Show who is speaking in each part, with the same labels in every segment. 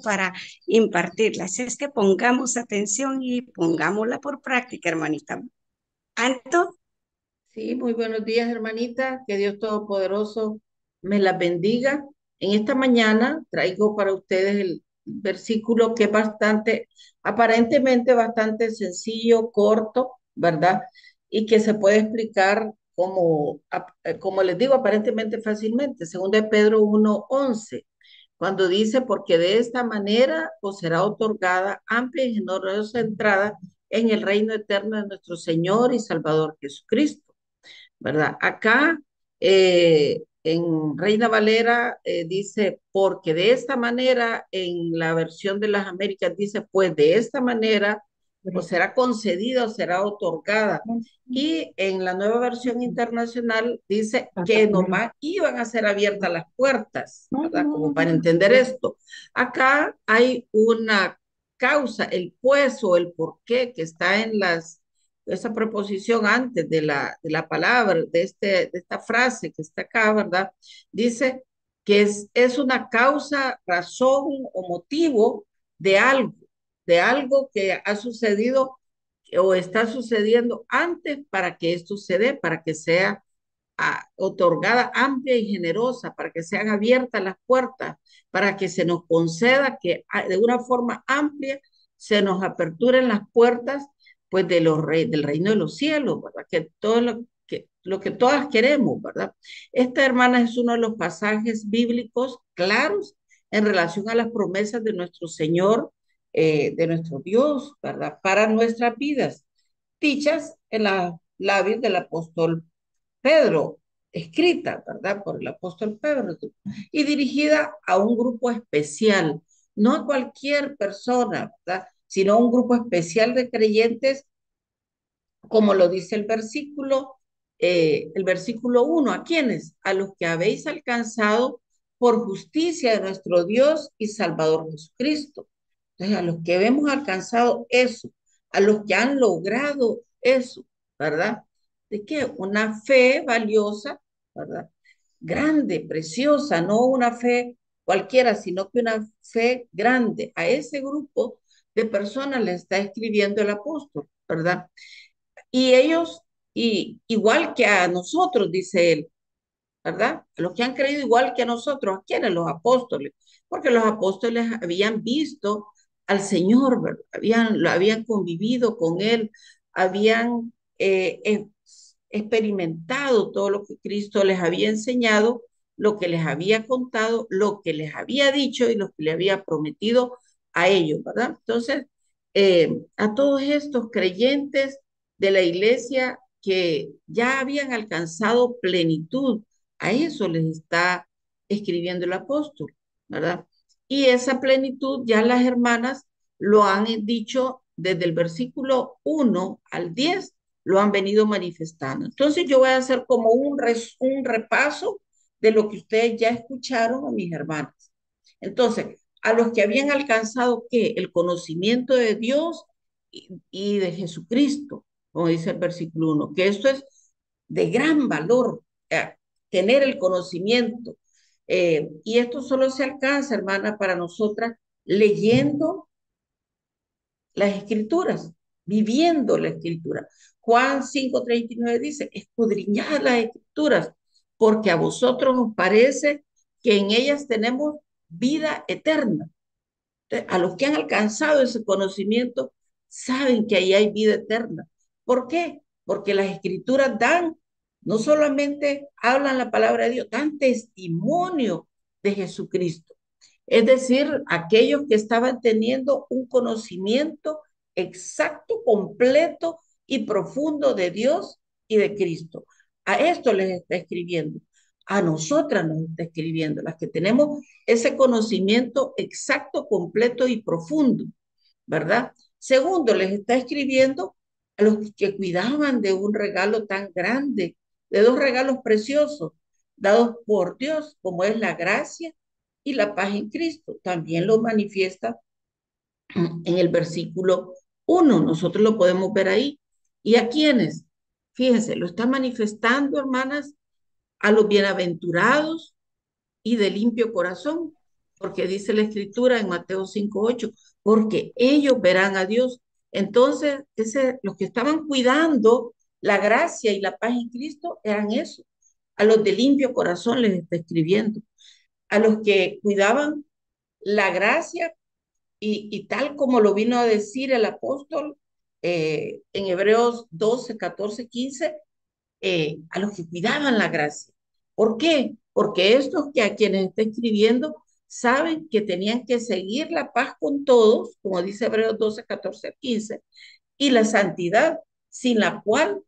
Speaker 1: para impartirla. Así es que pongamos atención y pongámosla por práctica, hermanita. Anto,
Speaker 2: Sí, muy buenos días, hermanita. Que Dios Todopoderoso me las bendiga. En esta mañana traigo para ustedes el versículo que es aparentemente bastante sencillo, corto, ¿verdad? Y que se puede explicar como les digo, aparentemente fácilmente. Según de Pedro 1:11, cuando dice, porque de esta manera os será otorgada amplia y generosa entrada en el reino eterno de nuestro Señor y Salvador Jesucristo. ¿Verdad? Acá en Reina Valera dice, porque de esta manera, en la versión de las Américas dice, pues de esta manera, o será concedida o será otorgada. Y en la nueva versión internacional dice que nomás iban a ser abiertas las puertas, ¿verdad? Como para entender esto. Acá hay una causa, el pues o el por qué que está en esa preposición antes de la palabra, de esta frase que está acá, ¿verdad? Dice que es una causa, razón o motivo de algo que ha sucedido o está sucediendo antes para que esto se dé, para que sea otorgada amplia y generosa, para que sean abiertas las puertas, para que se nos conceda que de una forma amplia se nos aperturen las puertas pues del reino de los cielos, ¿verdad? Que todo lo que todas queremos, ¿verdad? Esta, hermana, es uno de los pasajes bíblicos claros en relación a las promesas de nuestro Señor, de nuestro Dios, ¿verdad? Para nuestras vidas, dichas en la labios del apóstol Pedro, escrita, ¿verdad? Por el apóstol Pedro y dirigida a un grupo especial, no a cualquier persona, ¿verdad? Sino a un grupo especial de creyentes, como lo dice el versículo 1. ¿A quiénes? A los que habéis alcanzado por justicia de nuestro Dios y Salvador Jesucristo. Entonces, a los que hemos alcanzado eso, a los que han logrado eso, ¿verdad? ¿De qué? Una fe valiosa, ¿verdad? Grande, preciosa, no una fe cualquiera, sino que una fe grande. A ese grupo de personas le está escribiendo el apóstol, ¿verdad? Y ellos, igual que a nosotros, dice él, ¿verdad? A los que han creído igual que a nosotros, ¿a quiénes? Los apóstoles, porque los apóstoles habían visto al Señor, ¿verdad? Lo habían convivido con él, habían experimentado todo lo que Cristo les había enseñado, lo que les había contado, lo que les había dicho y lo que le había prometido a ellos, ¿verdad? Entonces, a todos estos creyentes de la iglesia que ya habían alcanzado plenitud, a eso les está escribiendo el apóstol, ¿verdad? Y esa plenitud ya las hermanas lo han dicho desde el versículo 1 al 10, lo han venido manifestando. Entonces yo voy a hacer como un repaso de lo que ustedes ya escucharon a mis hermanas. Entonces, a los que habían alcanzado, ¿qué? El conocimiento de Dios y de Jesucristo, como dice el versículo 1, que esto es de gran valor, tener el conocimiento. Y esto solo se alcanza, hermana, para nosotras leyendo las escrituras, viviendo la escritura. Juan 5:39 dice, escudriñad las escrituras, porque a vosotros os parece que en ellas tenemos vida eterna. Entonces, a los que han alcanzado ese conocimiento, saben que ahí hay vida eterna. ¿Por qué? Porque las escrituras no solamente hablan la palabra de Dios, dan testimonio de Jesucristo. Es decir, aquellos que estaban teniendo un conocimiento exacto, completo y profundo de Dios y de Cristo. A esto les está escribiendo. A nosotras nos está escribiendo, las que tenemos ese conocimiento exacto, completo y profundo, ¿verdad? Segundo, les está escribiendo a los que cuidaban de un regalo tan grande, de dos regalos preciosos dados por Dios, como es la gracia y la paz en Cristo. También lo manifiesta en el versículo 1. Nosotros lo podemos ver ahí. ¿Y a quiénes? Fíjense, lo está manifestando, hermanas, a los bienaventurados y de limpio corazón. porque dice la escritura en Mateo 5:8, porque ellos verán a Dios. Entonces, los que estaban cuidando la gracia y la paz en Cristo eran eso. A los de limpio corazón les está escribiendo. A los que cuidaban la gracia y tal como lo vino a decir el apóstol en Hebreos 12, 14, 15, a los que cuidaban la gracia. ¿Por qué? Porque estos que a quienes está escribiendo saben que tenían que seguir la paz con todos, como dice Hebreos 12, 14, 15, y la santidad, sin la cual,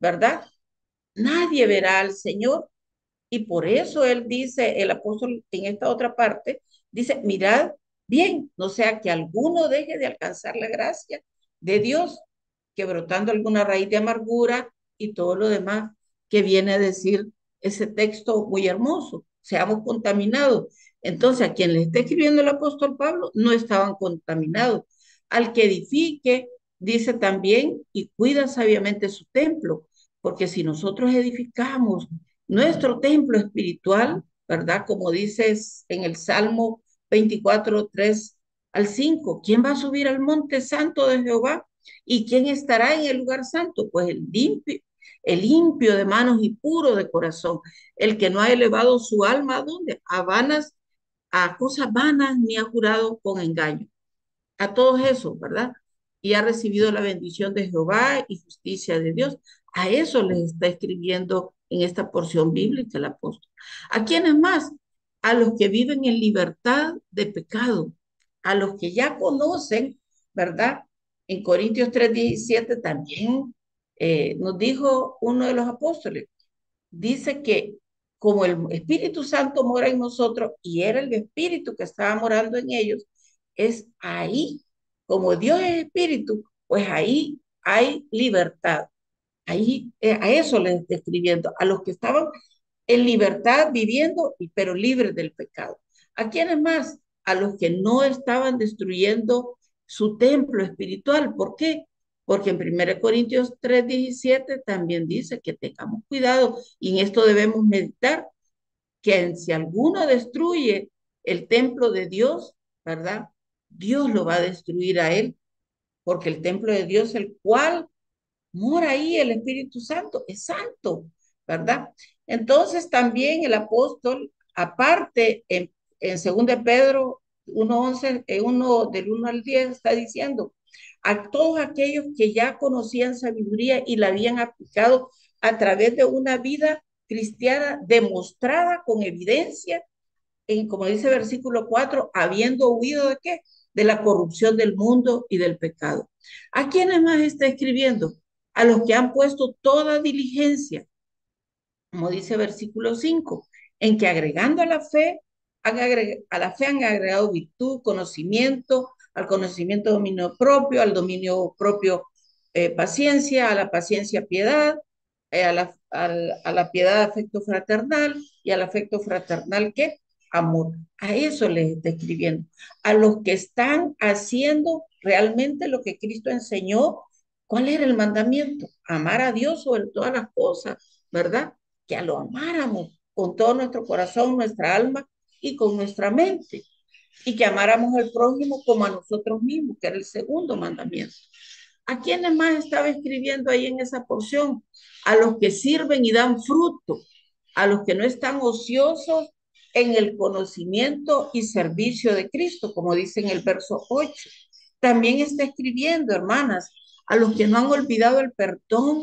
Speaker 2: ¿verdad? Nadie verá al Señor. Y por eso él dice, el apóstol en esta otra parte, dice, mirad bien, no sea que alguno deje de alcanzar la gracia de Dios, que brotando alguna raíz de amargura y todo lo demás que viene a decir ese texto muy hermoso, seamos contaminados. Entonces, a quien le está escribiendo el apóstol Pablo, no estaban contaminados. Al que edifique, dice también, y cuida sabiamente su templo, porque si nosotros edificamos nuestro templo espiritual, ¿verdad? Como dices en el Salmo 24, 3 al 5, ¿quién va a subir al monte santo de Jehová? ¿Y quién estará en el lugar santo? Pues el limpio de manos y puro de corazón, el que no ha elevado su alma a dónde? A vanas, a cosas vanas, ni ha jurado con engaño. A todos esos, ¿verdad? Y ha recibido la bendición de Jehová y justicia de Dios. A eso les está escribiendo en esta porción bíblica el apóstol. ¿A quiénes más? A los que viven en libertad de pecado, a los que ya conocen, ¿verdad? En Corintios 3:17 también nos dijo uno de los apóstoles, dice que como el Espíritu Santo mora en nosotros y era el Espíritu que estaba morando en ellos, es ahí, como Dios es Espíritu, pues ahí hay libertad. Ahí, a eso les estoy escribiendo, a los que estaban en libertad viviendo, pero libres del pecado. ¿A quiénes más? A los que no estaban destruyendo su templo espiritual. ¿Por qué? Porque en 1 Corintios 3:17 también dice que tengamos cuidado y en esto debemos meditar, que si alguno destruye el templo de Dios, ¿verdad? Dios lo va a destruir a él, porque el templo de Dios, el cual mora ahí el Espíritu Santo, es santo, ¿verdad? Entonces también el apóstol, aparte en 2 de Pedro 1:11, uno del 1 al 10, está diciendo, a todos aquellos que ya conocían sabiduría y la habían aplicado a través de una vida cristiana demostrada con evidencia, como dice versículo 4, habiendo huido de qué? De la corrupción del mundo y del pecado. ¿A quiénes más está escribiendo? A los que han puesto toda diligencia, como dice versículo 5, en que agregando a la fe, a la fe han agregado virtud, conocimiento, al conocimiento dominio propio, al dominio propio paciencia, a la paciencia piedad, a la piedad afecto fraternal y al afecto fraternal ¿qué? Amor. A eso les está escribiendo. A los que están haciendo realmente lo que Cristo enseñó. ¿Cuál era el mandamiento? Amar a Dios sobre todas las cosas, ¿verdad? Que lo amáramos con todo nuestro corazón, nuestra alma y con nuestra mente. Y que amáramos al prójimo como a nosotros mismos, que era el segundo mandamiento. ¿A quiénes más estaba escribiendo ahí en esa porción? A los que sirven y dan fruto, a los que no están ociosos en el conocimiento y servicio de Cristo, como dice en el verso 8. También está escribiendo, hermanas, a los que no han olvidado el perdón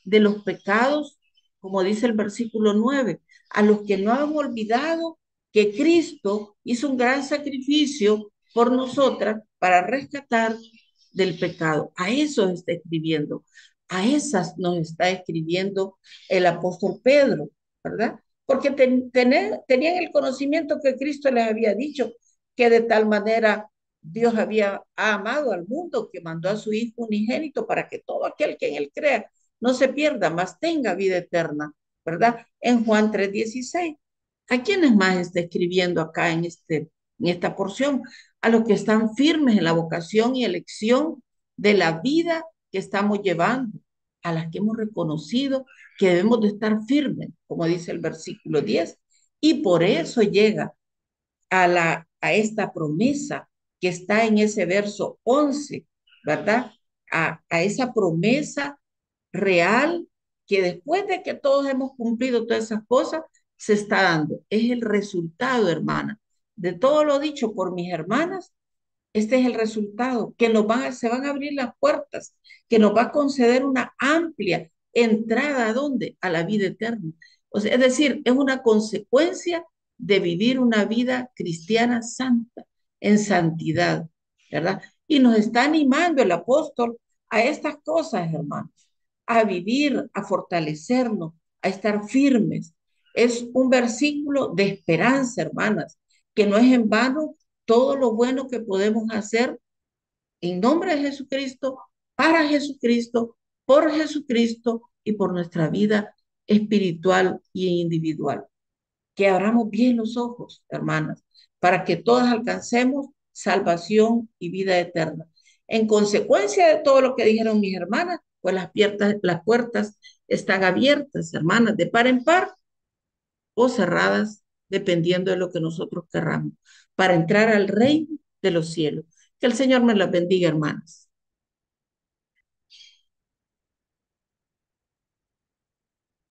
Speaker 2: de los pecados, como dice el versículo 9, a los que no han olvidado que Cristo hizo un gran sacrificio por nosotras para rescatar del pecado. A eso está escribiendo, a esas nos está escribiendo el apóstol Pedro, ¿verdad? Porque tenían el conocimiento que Cristo les había dicho, que de tal manera Dios había amado al mundo que mandó a su Hijo unigénito para que todo aquel que en él crea no se pierda, mas tenga vida eterna, ¿verdad? En Juan 3:16. ¿A quiénes más está escribiendo acá en esta porción? A los que están firmes en la vocación y elección de la vida que estamos llevando, a las que hemos reconocido que debemos de estar firmes, como dice el versículo 10, y por eso llega a esta promesa que está en ese verso 11, ¿verdad? A esa promesa real que después de que todos hemos cumplido todas esas cosas, se está dando. Es el resultado, hermana, de todo lo dicho por mis hermanas. Este es el resultado, que se van a abrir las puertas, que nos va a conceder una amplia entrada ¿a dónde? A la vida eterna. O sea, es decir, es una consecuencia de vivir una vida cristiana santa, en santidad, ¿verdad? Y nos está animando el apóstol a estas cosas, hermanos, a vivir, a fortalecernos, a estar firmes. Es un versículo de esperanza, hermanas, que no es en vano todo lo bueno que podemos hacer en nombre de Jesucristo, para Jesucristo, por Jesucristo y por nuestra vida espiritual y individual. Que abramos bien los ojos, hermanas, para que todas alcancemos salvación y vida eterna. En consecuencia de todo lo que dijeron mis hermanas, pues las puertas están abiertas, hermanas, de par en par o cerradas, dependiendo de lo que nosotros querramos, para entrar al reino de los cielos. Que el Señor me las bendiga, hermanas.